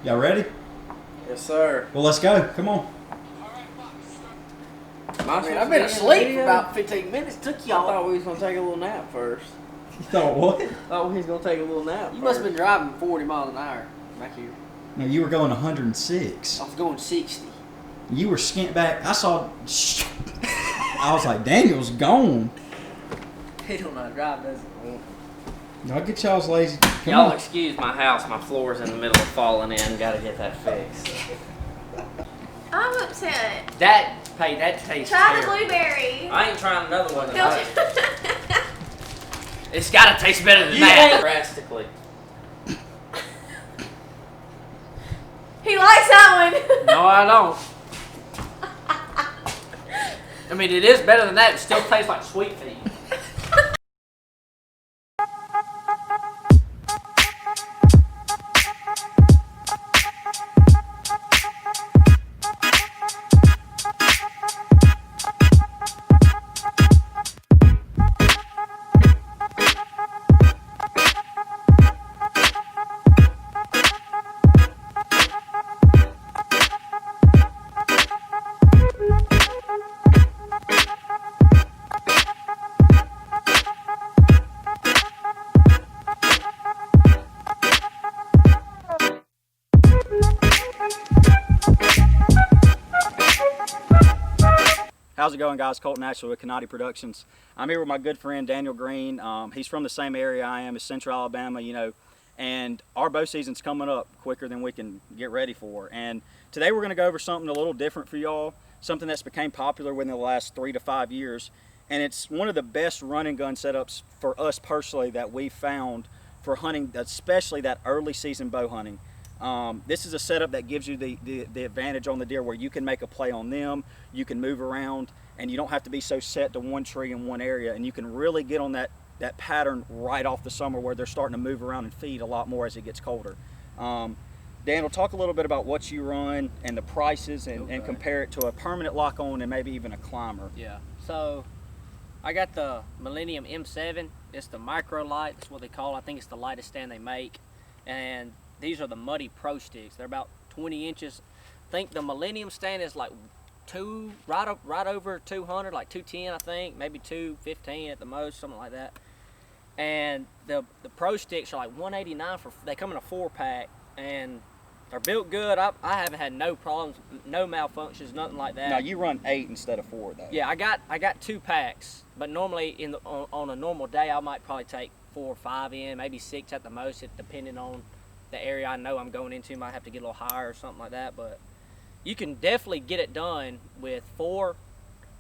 Y'all ready? Yes, sir. Well, let's go. Come on. I've been asleep for about 15 minutes. Took I y'all. thought we was going to take a little nap first. You thought what? I thought we was going to take a little nap You first. must have been driving 40 miles an hour back here. No, you were going 106. I was going 60. You were skint back. I saw. I was like, Daniel's gone. He don't know how to drive, does he? Y'all get y'all's lazy. Come Y'all on. excuse my house. My floor's in the middle of falling in. Gotta get that fixed. I'm upset. That tastes Try the terrible. blueberry. I ain't trying another one Don't- tonight. It's gotta taste better than that. Drastically. He likes that one. No, I don't. I mean, it is better than that. It still tastes like sweet feet. How's it going, guys? Colton Ashley with Canati Productions. I'm here with my good friend Daniel Green. He's from the same area I am, it's Central Alabama, you know, and our bow season's coming up quicker than we can get ready for. And today we're going to go over something a little different for y'all, something that's became popular within the last 3 to 5 years, and it's one of the best run and gun setups for us personally that we found for hunting, especially that early season bow hunting. This is a setup that gives you the advantage on the deer where you can make a play on them, you can move around, and you don't have to be so set to one tree in one area, and you can really get on that pattern right off the summer where they're starting to move around and feed a lot more as it gets colder. Daniel, talk a little bit about what you run and the prices and compare it to a permanent lock-on and maybe even a climber. Yeah, so I got the Millennium M7. It's the Microlite, that's what they call it. I think it's the lightest stand they make. And these are the Muddy Pro Sticks. They're about 20 inches. I think the Millennium stand is like right over 200, like 210 I think, maybe 215 at the most, something like that. And the Pro Sticks are like 189 they come in a 4-pack and they're built good. I haven't had no problems, no malfunctions, nothing like that. Now you run 8 instead of 4 though. Yeah, I got 2 packs, but normally on a normal day I might probably take 4 or 5 in, maybe 6 at the most, depending on the area I know I'm going into. Might have to get a little higher or something like that, but you can definitely get it done with 4.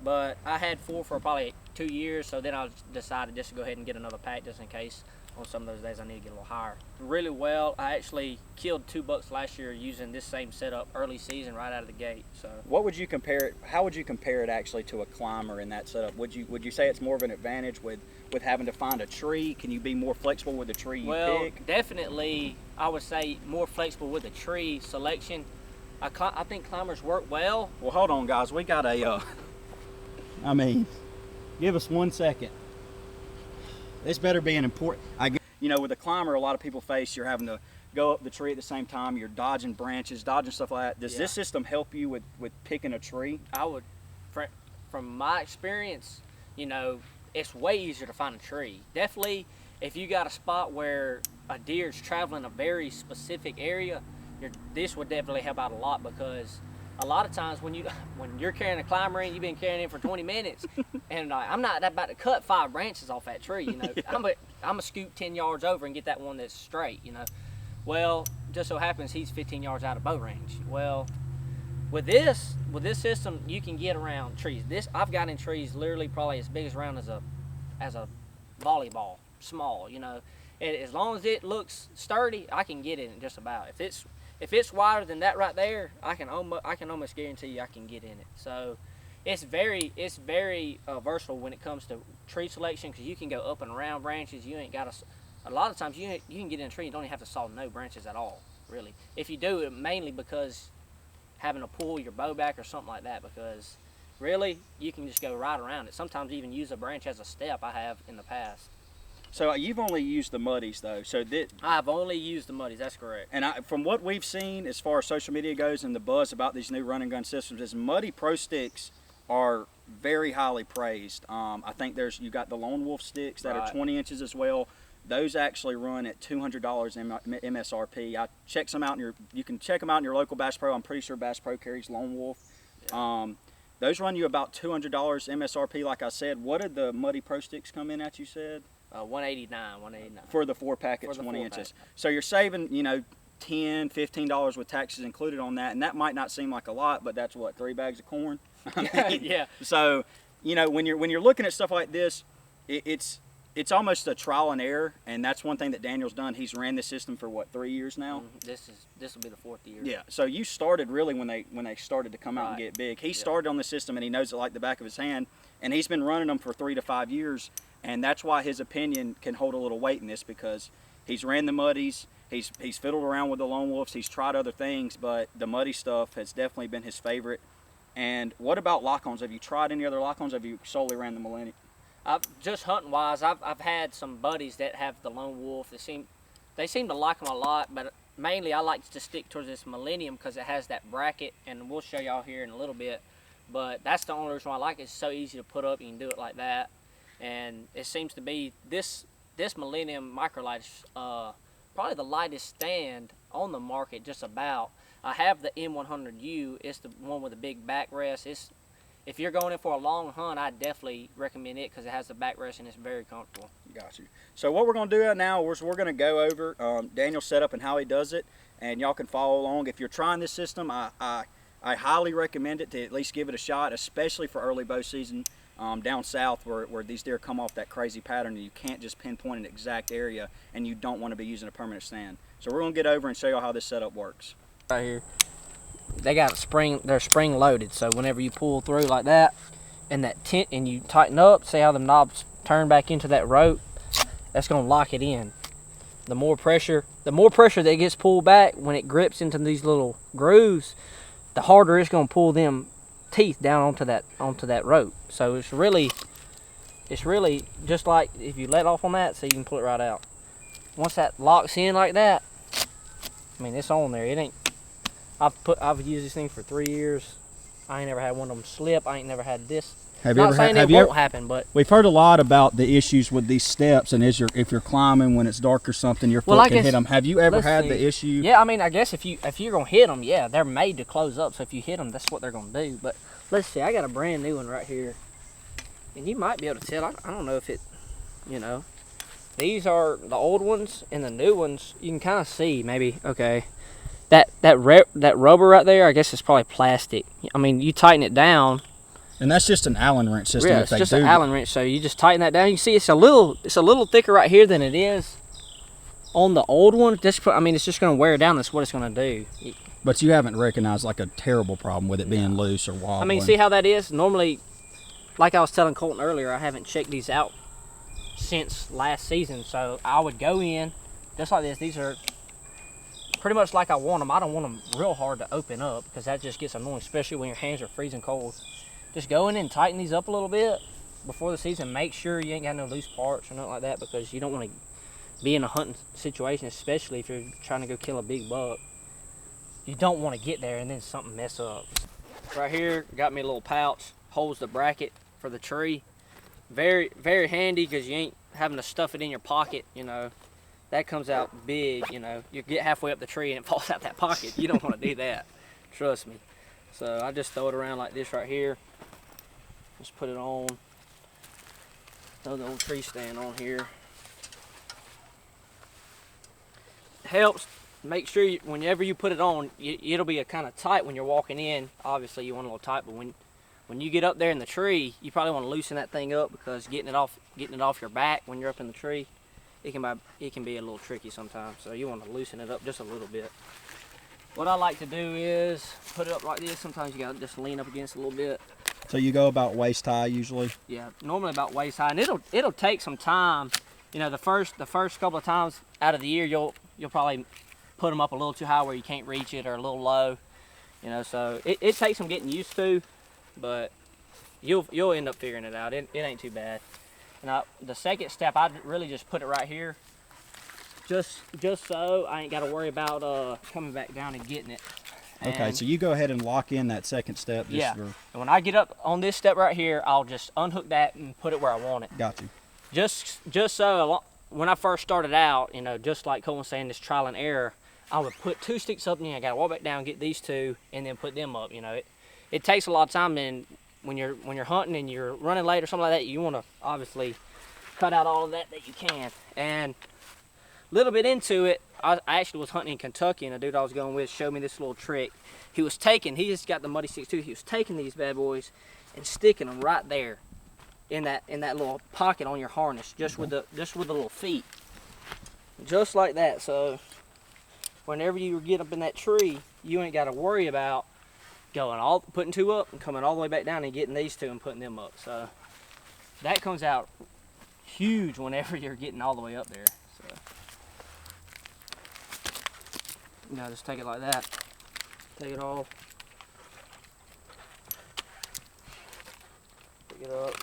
But I had 4 for probably 2 years, so then I decided just to go ahead and get another pack just in case on some of those days I need to get a little higher. Really well. I actually killed 2 bucks last year using this same setup early season right out of the gate. So what would you compare it? How would you compare it actually to a climber in that setup? Would you say it's more of an advantage with having to find a tree? Can you be more flexible with the tree you pick? Definitely I would say more flexible with the tree selection. I think climbers work well. Well, hold on, guys. We got a. I mean, give us 1 second. This better be an important. You know, with a climber, a lot of people face you're having to go up the tree at the same time. You're dodging branches, dodging stuff like that. Does this system help you with picking a tree? I would, from my experience, you know, it's way easier to find a tree. Definitely, if you got a spot where a deer is traveling a very specific area, this would definitely help out a lot, because a lot of times when you're carrying a climber in, you've been carrying it for 20 minutes, and I'm not about to cut 5 branches off that tree. You know, yeah. I'm a scoot 10 yards over and get that one that's straight. You know, well, just so happens he's 15 yards out of bow range. Well, with this system, you can get around trees. I've got in trees literally probably as big as around as a volleyball, small. You know, and as long as it looks sturdy, I can get in it just about. If it's wider than that right there, I can almost guarantee you I can get in it. So it's very versatile when it comes to tree selection, because you can go up and around branches. You ain't got a lot of times you can get in a tree. You don't even have to saw no branches at all, really. If you do, it mainly because having to pull your bow back or something like that, because really you can just go right around it. Sometimes even use a branch as a step. I have in the past. So you've only used the muddies though. So I've only used the muddies. That's correct. and from what we've seen as far as social media goes and the buzz about these new run and gun systems, is Muddy Pro sticks are very highly praised. I think you got the Lone Wolf sticks that are 20 inches as well. Those actually run at $200 MSRP. I checked some out you can check them out in your local Bass Pro. I'm pretty sure Bass Pro carries Lone Wolf. Yeah. Those run you about $200 MSRP. Like I said, what did the Muddy Pro sticks come in at? You said 189 for the 4-pack at 20 inches. So you're saving, $10, $15 with taxes included on that, and that might not seem like a lot, but that's what, 3 bags of corn. Yeah. So, when you're looking at stuff like this, it's almost a trial and error, and that's one thing that Daniel's done. He's ran this system for what, 3 years now? This will be the 4th year. Yeah. So you started really when they started to come out and get big. He started on the system, and he knows it like the back of his hand, and he's been running them for 3 to 5 years, and that's why his opinion can hold a little weight in this, because he's ran the muddies, he's fiddled around with the Lone Wolves, he's tried other things, but the muddy stuff has definitely been his favorite. And what about lock-ons? Have you tried any other lock-ons? Have you solely ran the Millennium? Just hunting wise, I've had some buddies that have the Lone Wolf. They seem to like them a lot, but mainly I like to stick towards this Millennium because it has that bracket, and we'll show y'all here in a little bit. But that's the only reason why I like it. It's so easy to put up. You can do it like that, and it seems to be this Millennium Microlite is probably the lightest stand on the market, just about. I have the M100U. It's the one with the big backrest. If you're going in for a long hunt, I definitely recommend it because it has the backrest and it's very comfortable. Got you. So what we're going to do now is we're going to go over Daniel's setup and how he does it, and y'all can follow along. If you're trying this system, I highly recommend it to at least give it a shot, especially for early bow season down south where these deer come off that crazy pattern and you can't just pinpoint an exact area and you don't want to be using a permanent stand. So we're going to get over and show y'all how this setup works. Right here. They got they're spring loaded, so whenever you pull through like that and and you tighten up, see how the knobs turn back into that rope, that's gonna lock it in. The more pressure that gets pulled back when it grips into these little grooves, the harder it's gonna pull them teeth down onto that rope. So it's really just like if you let off on that, so you can pull it right out. Once that locks in like that, I mean, it's on there. It ain't. I've used this thing for 3 years. I ain't never had one of them slip. I ain't never had this. Not saying it won't happen, but we've heard a lot about the issues with these steps, and if you're climbing when it's dark or something, your foot can hit them. Have you ever had the issue? Yeah, I mean, I guess if you're gonna hit them, yeah, they're made to close up. So if you hit them, that's what they're gonna do. But let's see, I got a brand new one right here, and you might be able to tell. I don't know if it, these are the old ones and the new ones. You can kind of see maybe. Okay. That rubber right there, I guess it's probably plastic. I mean, you tighten it down. And that's just an Allen wrench system. Yeah, it's just an Allen wrench. So you just tighten that down. You can see it's a little thicker right here than it is on the old one. It's just going to wear down. That's what it's going to do. But you haven't recognized like a terrible problem with it being loose or wobbling. I mean, see how that is? Normally, like I was telling Colton earlier, I haven't checked these out since last season. So I would go in just like this. These are pretty much like I want them. I don't want them real hard to open up because that just gets annoying, especially when your hands are freezing cold. Just go in and tighten these up a little bit before the season. Make sure you ain't got no loose parts or nothing like that, because you don't want to be in a hunting situation, especially if you're trying to go kill a big buck. You don't want to get there and then something mess up. Right here, got me a little pouch, holds the bracket for the tree. Very, very handy because you ain't having to stuff it in your pocket, That comes out big, You get halfway up the tree and it falls out that pocket. You don't want to do that. Trust me. So I just throw it around like this right here. Just put it on. Throw the old tree stand on here. Helps. Make sure whenever you put it on, it'll be a kind of tight when you're walking in. Obviously you want a little tight, but when you get up there in the tree, you probably want to loosen that thing up, because getting it off your back when you're up in the tree, it can be a little tricky sometimes. So you want to loosen it up just a little bit. What I like to do is put it up like this. Sometimes you gotta just lean up against it a little bit. So you go about waist high usually? Yeah, normally about waist high, and it'll take some time. The first couple of times out of the year, you'll probably put them up a little too high where you can't reach it, or a little low. So it takes some getting used to, but you'll end up figuring it out. It ain't too bad. And the second step, I really just put it right here, just so I ain't got to worry about coming back down and getting it. Okay, And so you go ahead and lock in that second step. Just yeah. For... And when I get up on this step right here, I'll just unhook that and put it where I want it. Got you. Just so when I first started out, you know, just like Cole was saying, this trial and error, I would put 2 sticks up, and then I got to walk back down, get these 2, and then put them up. You know, it takes a lot of time, and when you're hunting and you're running late or something like that, you want to obviously cut out all of that you can. And a little bit into it, I actually was hunting in Kentucky, and a dude I was going with showed me this little trick. He just got the muddy sticks too. He was taking these bad boys and sticking them right there in that little pocket on your harness, just with the little feet, just like that. So whenever you get up in that tree, you ain't got to worry about putting 2 up and coming all the way back down and getting these 2 and putting them up. So that comes out huge whenever you're getting all the way up there. So you know, just take it like that. Take it off. Pick it up.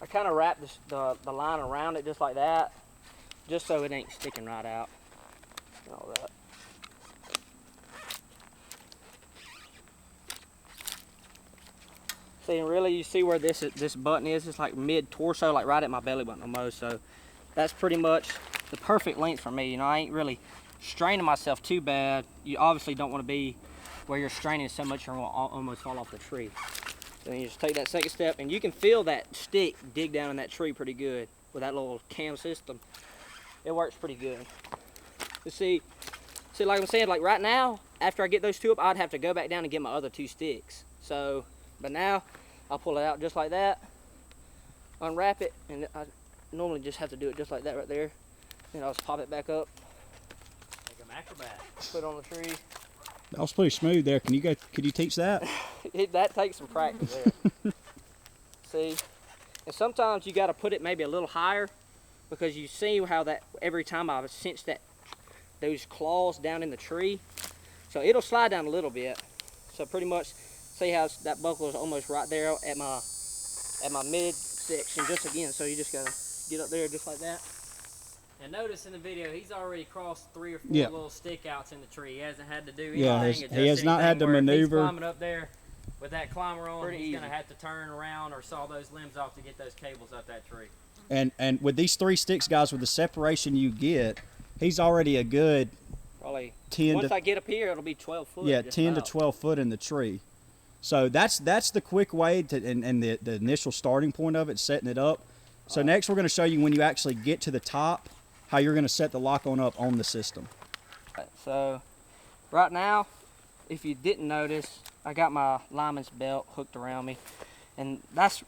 I kind of wrap the line around it just like that, just so it ain't sticking right out and all that. See, and really you see where this button is? It's like mid-torso, like right at my belly button almost. So that's pretty much the perfect length for me. You know, I ain't really straining myself too bad. You obviously don't want to be where you're straining so much you're going to almost fall off the tree. Then you just take that second step, and you can feel that stick dig down in that tree pretty good with that little cam system. It works pretty good. But see, like I'm saying, like right now, after I get those 2 up, I'd have to go back down and get my other 2 sticks. So, but now I'll pull it out just like that, unwrap it, and I normally just have to do it just like that right there. Then I'll just pop it back up. Like an acrobat. Put it on the tree. That was pretty smooth there. Can you teach that? That takes some practice there. See, and sometimes you got to put it maybe a little higher, because you see how that every time I cinch those claws down in the tree, so it'll slide down a little bit. So pretty much, see how that buckle is almost right there at my mid section, just again. So you just gotta get up there just like that. And notice in the video, he's already crossed 3 or 4 Yeah. little stick outs in the tree. He hasn't had to do anything. Yeah, he has not had to where if he's maneuver. climbing up there with that climber on, Pretty he's easy. going to have to turn around or saw those limbs off to get those cables up that tree. And with these 3 sticks, guys, with the separation you get, he's already a good Probably 10 once to I get up here, it'll be 12 foot. yeah just 10 to about. 12 foot in the tree. So that's the quick way to and the initial starting point of it, setting it up. So next we're going to show you when you actually get to the top, how you're going to set the lock on up on the system. So right now, if you didn't notice, I got my lineman's belt hooked around me, and that's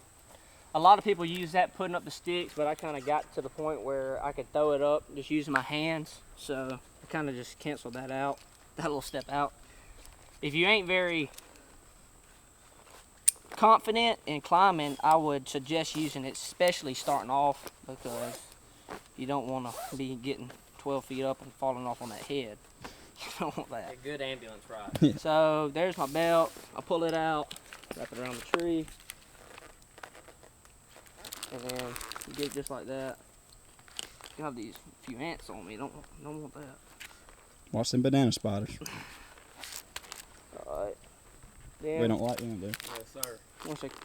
a lot of people use that putting up the sticks, but I kind of got to the point where I could throw it up just using my hands, so I kind of just canceled that out, that little step out. If you ain't very confident in climbing, I would suggest using it, especially starting off, because you don't want to be getting 12 feet up and falling off on that head. You don't want that. A good ambulance ride. So there's my belt. I pull it out, wrap it around the tree, and then you get it just like that. Got these few ants on me. Don't want that. Watch them banana spiders. All right. We Then don't like them, do. Yes, sir.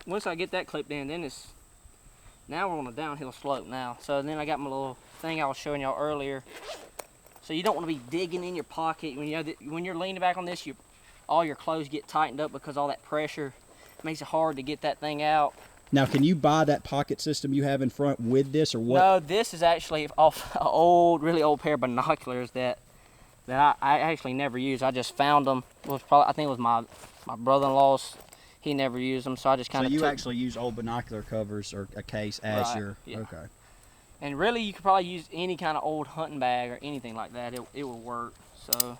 once I get that clipped in, then now we're on a downhill slope now. So then I got my little thing I was showing y'all earlier. So you don't want to be digging in your pocket when you're leaning back on this. All your clothes get tightened up because all that pressure makes it hard to get that thing out. Now, can you buy that pocket system you have in front with this, or what? No, this is actually off an really old pair of binoculars that I actually never used. I just found them. I think it was my brother-in-law's. He never used them, so I just kind of. So you actually use old binocular covers or a case as Right, your yeah. okay. And really, you could probably use any kind of old hunting bag or anything like that. It will work. So,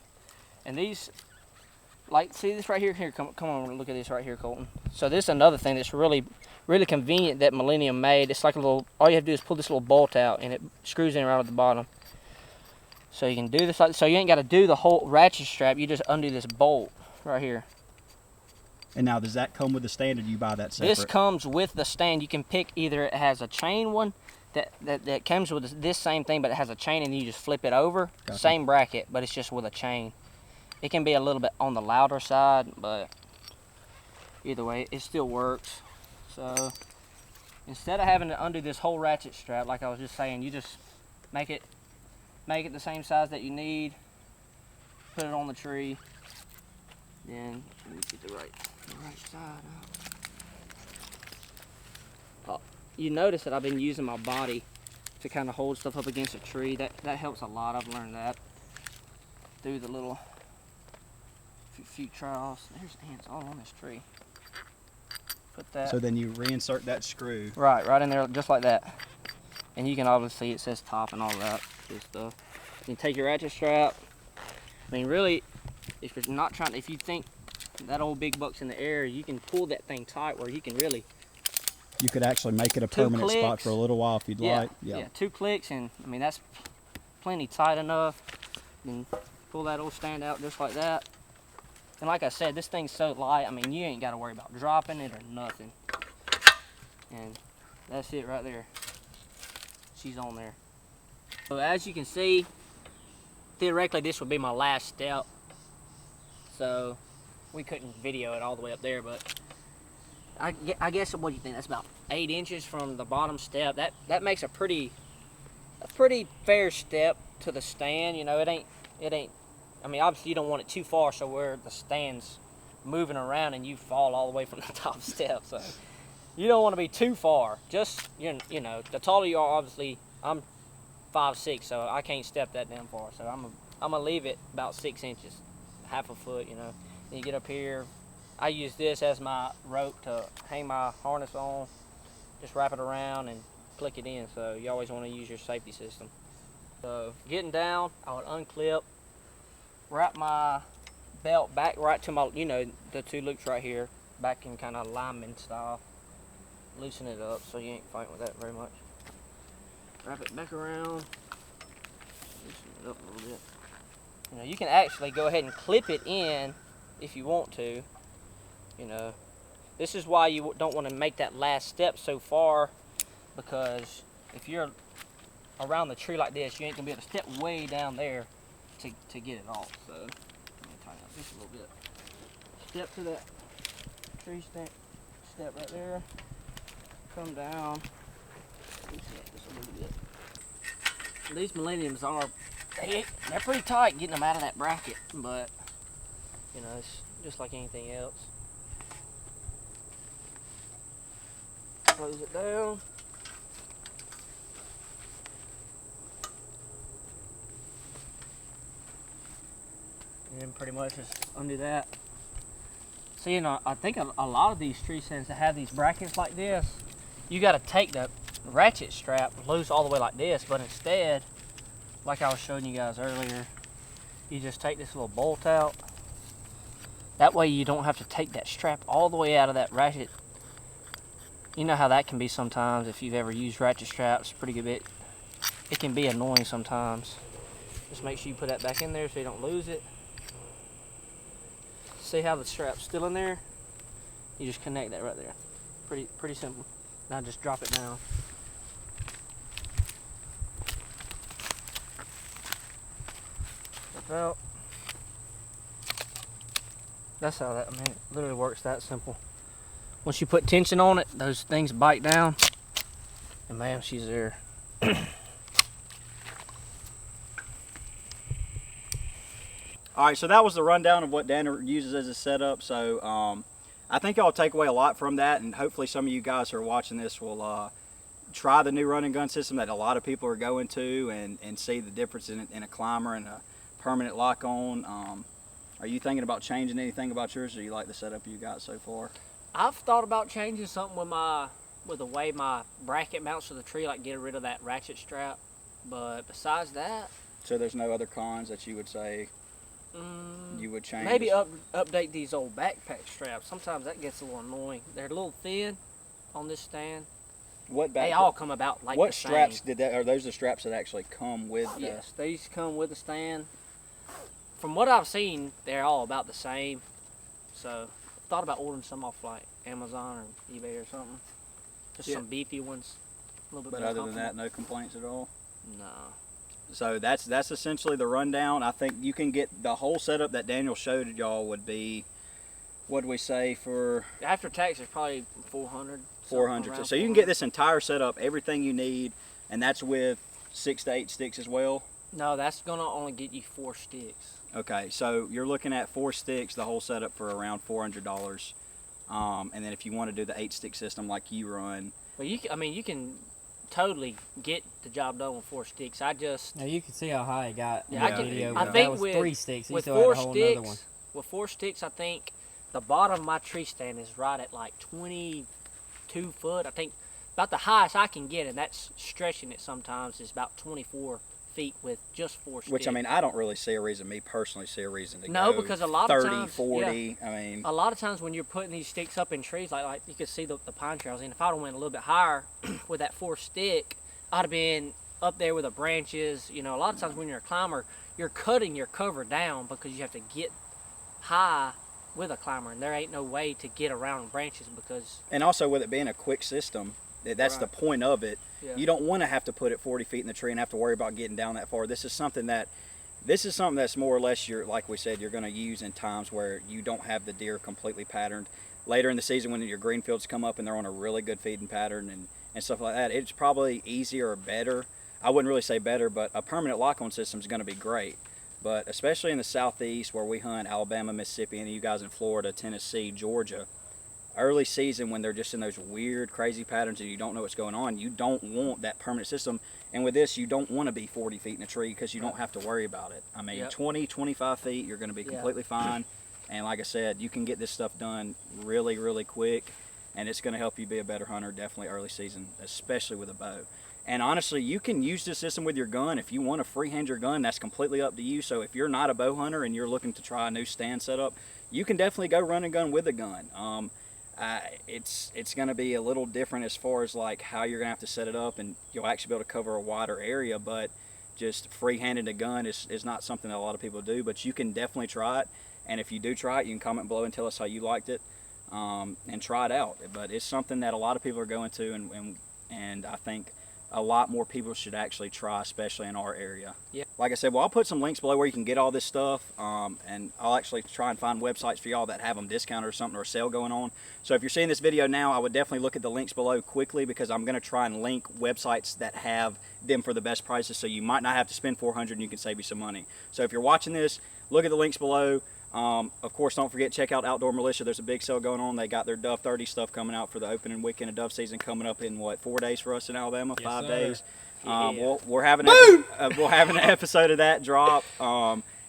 and these, like, see this right here? Here, come on, look at this right here, Colton. So this is another thing that's really convenient that Millennium made. It's like a little. All you have to do is pull this little bolt out, and it screws in right at the bottom. So you can do this like so. You ain't got to do the whole ratchet strap. You just undo this bolt right here. And now, does that come with the stand, or do you buy that separate? This comes with the stand. You can pick either it has a chain one that comes with this same thing, but it has a chain, and you just flip it over. Gotcha. Same bracket, but it's just with a chain. It can be a little bit on the louder side, but either way, it still works. So instead of having to undo this whole ratchet strap, like I was just saying, you just make it the same size that you need. Put it on the tree. Then let me get the right side up. You notice that I've been using my body to kind of hold stuff up against a tree. That helps a lot. I've learned that through the little few trials. There's ants all on this tree. Put that. So then you reinsert that screw. Right in there, just like that. And you can obviously see it says top and all that good stuff. You take your ratchet strap. I mean, really, if you're not trying, if you think that old big buck's in the air, you can pull that thing tight where you can really. You could actually make it a permanent spot for a little while if you'd like. Yeah, 2 clicks, and I mean that's plenty tight enough. Then pull that old stand out just like that. And like I said, this thing's so light. I mean, you ain't got to worry about dropping it or nothing. And that's it right there. She's on there. So as you can see, theoretically this would be my last step. So we couldn't video it all the way up there, but I guess what do you think? That's about 8 inches from the bottom step. That makes a pretty fair step to the stand. You know, it ain't. I mean, obviously you don't want it too far, so where the stand's moving around and you fall all the way from the top step. So you don't want to be too far. Just you know, the taller you are, obviously I'm 5'6", so I can't step that damn far. So I'm gonna leave it about 6 inches, half a foot. You know, then you get up here. I use this as my rope to hang my harness on. Just wrap it around and click it in. So you always want to use your safety system. So getting down, I would unclip, wrap my belt back right to my, you know, the 2 loops right here, back in kind of lineman style. Loosen it up so you ain't fighting with that very much. Wrap it back around, loosen it up a little bit. You know, you can actually go ahead and clip it in if you want to. You know, this is why you don't want to make that last step so far, because if you're around the tree like this, you ain't gonna be able to step way down there to get it off. So let me tighten up just a little bit. Step to that tree step right there. Come down. Loosen up just a little bit. These Millenniums they're pretty tight getting them out of that bracket, but you know, it's just like anything else. Close it down. And then pretty much just undo that. See, you know, I think a lot of these tree stands that have these brackets like this, you got to take the ratchet strap loose all the way like this, but instead, like I was showing you guys earlier, you just take this little bolt out. That way you don't have to take that strap all the way out of that ratchet. You know how that can be sometimes if you've ever used ratchet straps pretty good bit. It can be annoying sometimes. Just make sure you put that back in there so you don't lose it. See how the strap's still in there? You just connect that right there. Pretty simple. Now just drop it down. Step out. That's how that, I mean, it literally works that simple. Once you put tension on it, those things bite down. And man, she's there. All right, so that was the rundown of what Daniel uses as a setup. So I think y'all take away a lot from that, and hopefully some of you guys who are watching this will try the new run and gun system that a lot of people are going to, and see the difference in a climber and a permanent lock-on. Are you thinking about changing anything about yours, or do you like the setup you got so far? I've thought about changing something with the way my bracket mounts to the tree, like get rid of that ratchet strap. But besides that, So there's no other cons that you would say you would change? maybe update these old backpack straps. Sometimes that gets a little annoying. They're a little thin on this stand. What back? They all come about like what the same. straps did that? Are those the straps that actually come with? Yes, these come with a stand. From what I've seen, they're all about the same. So, I thought about ordering some off like Amazon or eBay or something. Just some beefy ones. A little bit But more other than that, comfortable. no complaints at all. No. So that's essentially the rundown. I think you can get the whole setup that Daniel showed y'all would be, what did we say for? After tax, it's probably 400. 400. So you can get this entire setup, everything you need, and that's with 6 to 8 sticks as well. No, that's gonna only get you 4 sticks. Okay, so you're looking at 4 sticks, the whole setup for around $400. And then if you want to do the 8-stick system like you run, But you can totally get the job done with 4 sticks. I just Now you can see how high it got. Yeah, in I the can- video, I but think that was with- 3 sticks. He with still had 4 a whole nother one. sticks, with 4 sticks, I think the bottom of my tree stand is right at like 22 foot. I think about the highest I can get, and that's stretching it sometimes, is about 24 feet with just 4 sticks. which I mean, I don't really see a reason, me personally see a reason to No, go because a lot of 30, times- 40. I mean, a lot of times when you're putting these sticks up in trees, like you can see the pine trails, and if I'd have went a little bit higher with that 4 stick, I'd have been up there with the branches. You know, a lot of times when you're a climber, you're cutting your cover down because you have to get high with a climber, and there ain't no way to get around branches because and also with it being a quick system, that's the Right. point of it. Yeah. You don't want to have to put it 40 feet in the tree and have to worry about getting down that far. This is something that's more or less like we said, you're going to use in times where you don't have the deer completely patterned. Later in the season when your green fields come up and they're on a really good feeding pattern and stuff like that, it's probably easier or better. I wouldn't really say better, but a permanent lock-on system is going to be great. But especially in the southeast where we hunt, Alabama, Mississippi, and you guys in Florida, Tennessee, Georgia, early season when they're just in those weird, crazy patterns and you don't know what's going on, you don't want that permanent system. And with this, you don't want to be 40 feet in a tree because you don't have to worry about it. I mean, Yep. 20, 25 feet, you're going to be Yeah. completely fine. And like I said, you can get this stuff done really, really quick, and it's going to help you be a better hunter, definitely early season, especially with a bow. And honestly, you can use this system with your gun. If you want to freehand your gun, that's completely up to you. So if you're not a bow hunter and you're looking to try a new stand setup, you can definitely go run and gun with a gun. It's going to be a little different as far as like how you're going to have to set it up, and you'll actually be able to cover a wider area, but just freehanding a gun is not something that a lot of people do, but you can definitely try it. And if you do try it, you can comment below and tell us how you liked it, and try it out. But it's something that a lot of people are going to, and I think a lot more people should actually try, especially in our area. Yeah. Like I said, well, I'll put some links below where you can get all this stuff, and I'll actually try and find websites for y'all that have them discounted or something, or a sale going on. So if you're seeing this video now, I would definitely look at the links below quickly, because I'm going to try and link websites that have them for the best prices, so you might not have to spend $400 and you can save you some money. So if you're watching this, look at the links below. Of course, don't forget, check out Outdoor Militia. There's a big sale going on. They got their Dove 30 stuff coming out for the opening weekend of dove season coming up in, what, 4 days for us in Alabama? Yes, 5 sir. days. Yeah. We're having an episode of that drop.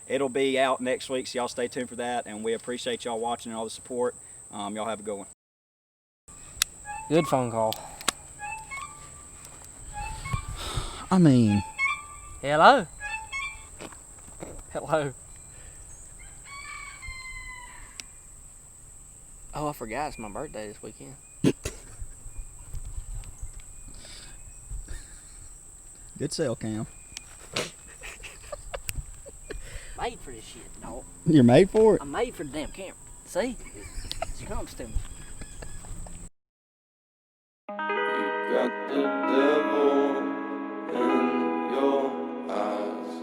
It'll be out next week, so y'all stay tuned for that. And we appreciate y'all watching and all the support. Y'all have a good one. Good phone call. I mean, Hello. Hello. Oh, I forgot it's my birthday this weekend. good sale, Cam. Made for this shit, dog. You're made for it. I'm made for the damn camera. See? She comes to me. You got the devil in your eyes.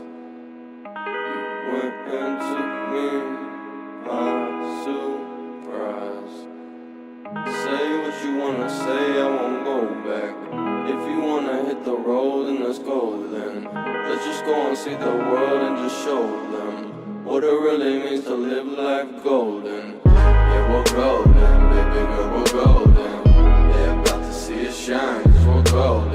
You went and took me by surprise. Say what you wanna say, I won't go back. If you wanna hit the road, then let's go then. Let's just go and see the world and just show them what it really means to live life golden. Yeah, we're golden, baby girl, we're golden. They're about to see it shine, cause we're golden.